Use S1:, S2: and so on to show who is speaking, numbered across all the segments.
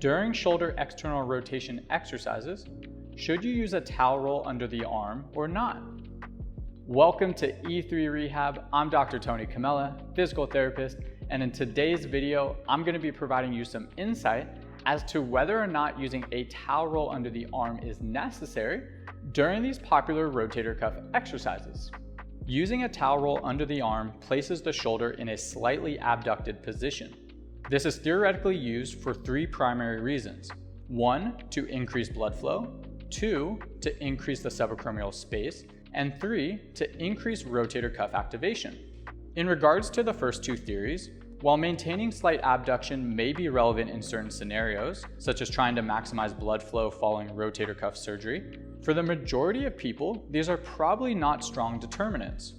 S1: During shoulder external rotation exercises, should you use a towel roll under the arm or not? Welcome to E3 Rehab. I'm Dr. Tony Camella, physical therapist, and in today's video, I'm going to be providing you some insight as to whether or not using a towel roll under the arm is necessary during these popular rotator cuff exercises. Using a towel roll under the arm places the shoulder in a slightly abducted position. This is theoretically used for three primary reasons. 1, to increase blood flow, 2, to increase the subacromial space, and 3, to increase rotator cuff activation. In regards to the first two theories, while maintaining slight abduction may be relevant in certain scenarios, such as trying to maximize blood flow following rotator cuff surgery, for the majority of people, these are probably not strong determinants.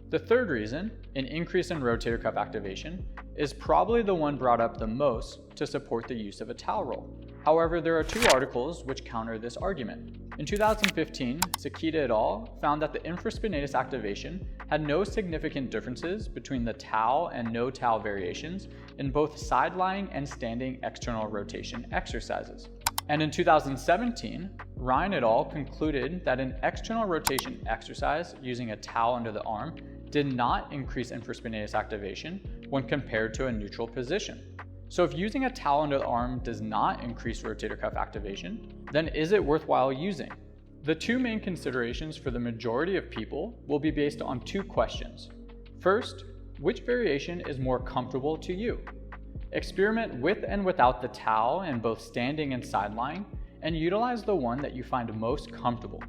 S1: The third reason, an increase in rotator cuff activation, is probably the one brought up the most to support the use of a towel roll. However, there are two articles which counter this argument. In 2015, Sakita et al. Found that the infraspinatus activation had no significant differences between the towel and no towel variations in both side-lying and standing external rotation exercises. And in 2017, Ryan et al. Concluded that an external rotation exercise using a towel under the arm did not increase infraspinatus activation when compared to a neutral position. So if using a towel under the arm does not increase rotator cuff activation, then is it worthwhile using? The two main considerations for the majority of people will be based on two questions. First, which variation is more comfortable to you? Experiment with and without the towel in both standing and side lying, and utilize the one that you find most comfortable.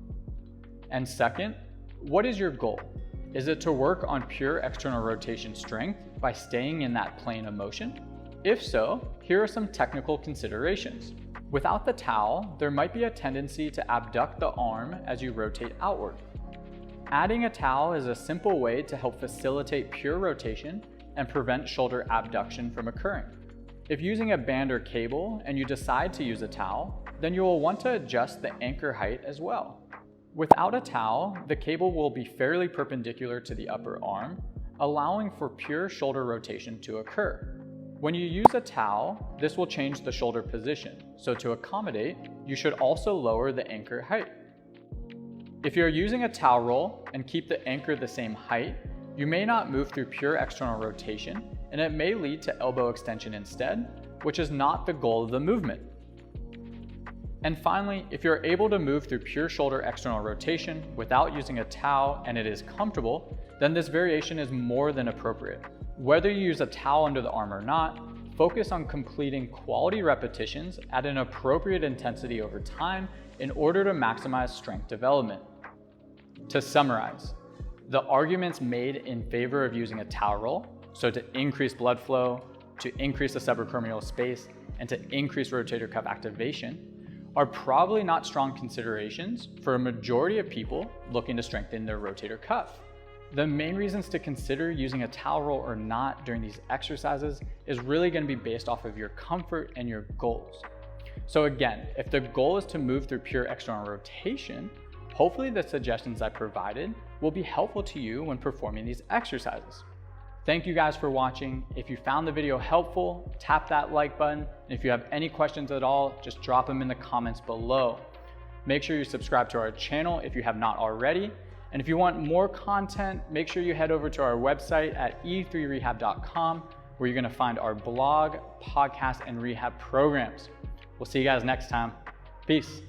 S1: And second, what is your goal? Is it to work on pure external rotation strength by staying in that plane of motion? If so, here are some technical considerations. Without the towel, there might be a tendency to abduct the arm as you rotate outward. Adding a towel is a simple way to help facilitate pure rotation and prevent shoulder abduction from occurring. If using a band or cable and you decide to use a towel, then you will want to adjust the anchor height as well. Without a towel, the cable will be fairly perpendicular to the upper arm, allowing for pure shoulder rotation to occur. When you use a towel, this will change the shoulder position, so to accommodate, you should also lower the anchor height. If you're using a towel roll and keep the anchor the same height, you may not move through pure external rotation, and it may lead to elbow extension instead, which is not the goal of the movement. And finally, if you're able to move through pure shoulder external rotation without using a towel and it is comfortable, then this variation is more than appropriate. Whether you use a towel under the arm or not, focus on completing quality repetitions at an appropriate intensity over time in order to maximize strength development. To summarize, the arguments made in favor of using a towel roll, so to increase blood flow, to increase the subacromial space, and to increase rotator cuff activation, are probably not strong considerations for a majority of people looking to strengthen their rotator cuff. The main reasons to consider using a towel roll or not during these exercises is really going to be based off of your comfort and your goals. So again, if the goal is to move through pure external rotation, hopefully the suggestions I provided will be helpful to you when performing these exercises. Thank you guys for watching. If you found the video helpful, tap that like button. And if you have any questions at all, just drop them in the comments below. Make sure you subscribe to our channel if you have not already. And if you want more content, make sure you head over to our website at e3rehab.com, where you're gonna find our blog, podcast, and rehab programs. We'll see you guys next time. Peace.